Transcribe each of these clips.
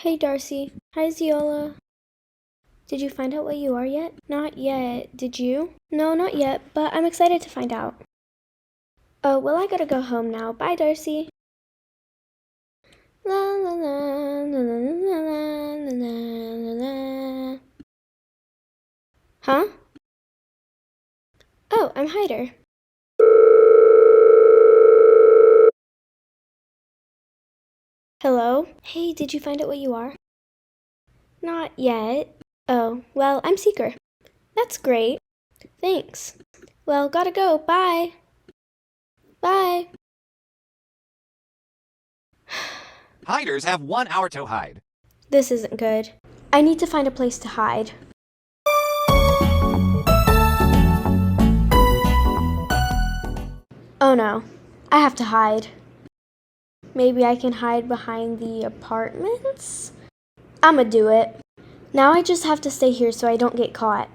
Hey Darcy. Hi Ziola. Did you find out what you are yet? Not yet. Did you? No, not yet, but I'm excited to find out. Oh, well, I gotta go home now. Bye, Darcy. La la la la la la la la la la. Huh? Oh, I'm Hyder. Hello? Hey, did you find out what you are? Not yet. Oh, well, I'm Seeker. That's great. Thanks. Well, gotta go. Bye. Bye. Hiders have 1 hour to hide. This isn't good. I need to find a place to hide. Oh no, I have to hide. Maybe I can hide behind the apartments? I'ma do it. Now I just have to stay here so I don't get caught.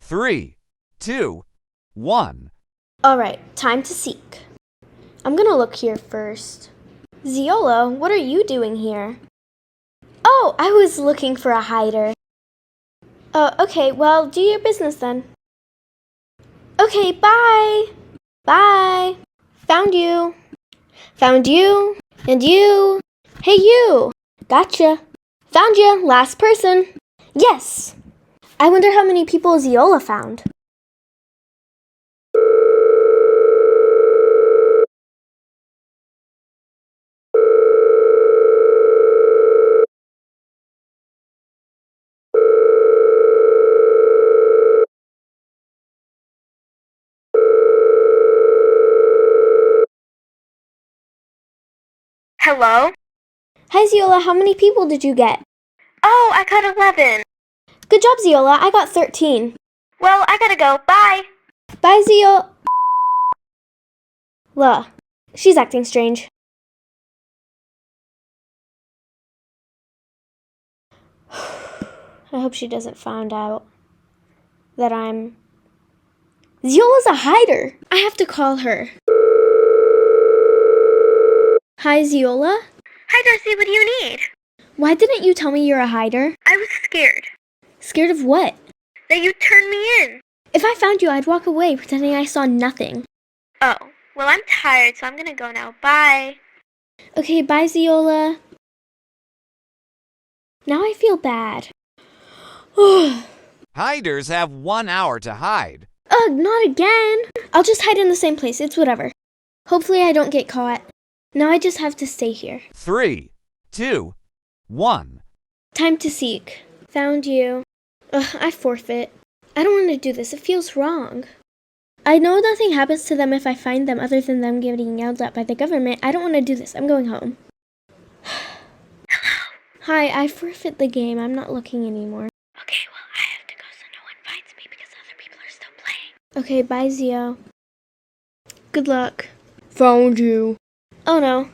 3, 2, 1. Alright, time to seek. I'm gonna look here first. Ziola, what are you doing here? Oh, I was looking for a hider. Okay, well, do your business then. Okay, bye! Bye! Found you! Found you! And you! Hey you! Gotcha! Found you! Last person! Yes! I wonder how many people Ziola found. Hello? Hi Ziola, how many people did you get? Oh, I got 11. Good job Ziola, I got 13. Well, I gotta go. Bye. Bye Ziola. She's acting strange. I hope she doesn't find out that I'm... Ziola's a hider. I have to call her. Hi Ziola? Hi, Darcy. What do you need? Why didn't you tell me you're a hider? I was scared Scared of what? that you turned me in. If I found you, I'd walk away pretending I saw nothing. Oh, well, I'm tired, so I'm gonna go now. Bye. Okay, bye Ziola. Now I feel bad. Ugh, Hiders have 1 hour to hide. not again. I'll just hide in the same place. It's whatever. Hopefully I don't get caught. Now I just have to stay here. 3, 2, 1. Time to seek. Found you. I forfeit. I don't want to do this. It feels wrong. I know nothing happens to them if I find them other than them getting yelled at by the government. I don't want to do this. I'm going home. Hi, I forfeit the game. I'm not looking anymore. Okay, well, I have to go so no one finds me because other people are still playing. Okay, bye, Zio. Good luck. Found you. Oh no,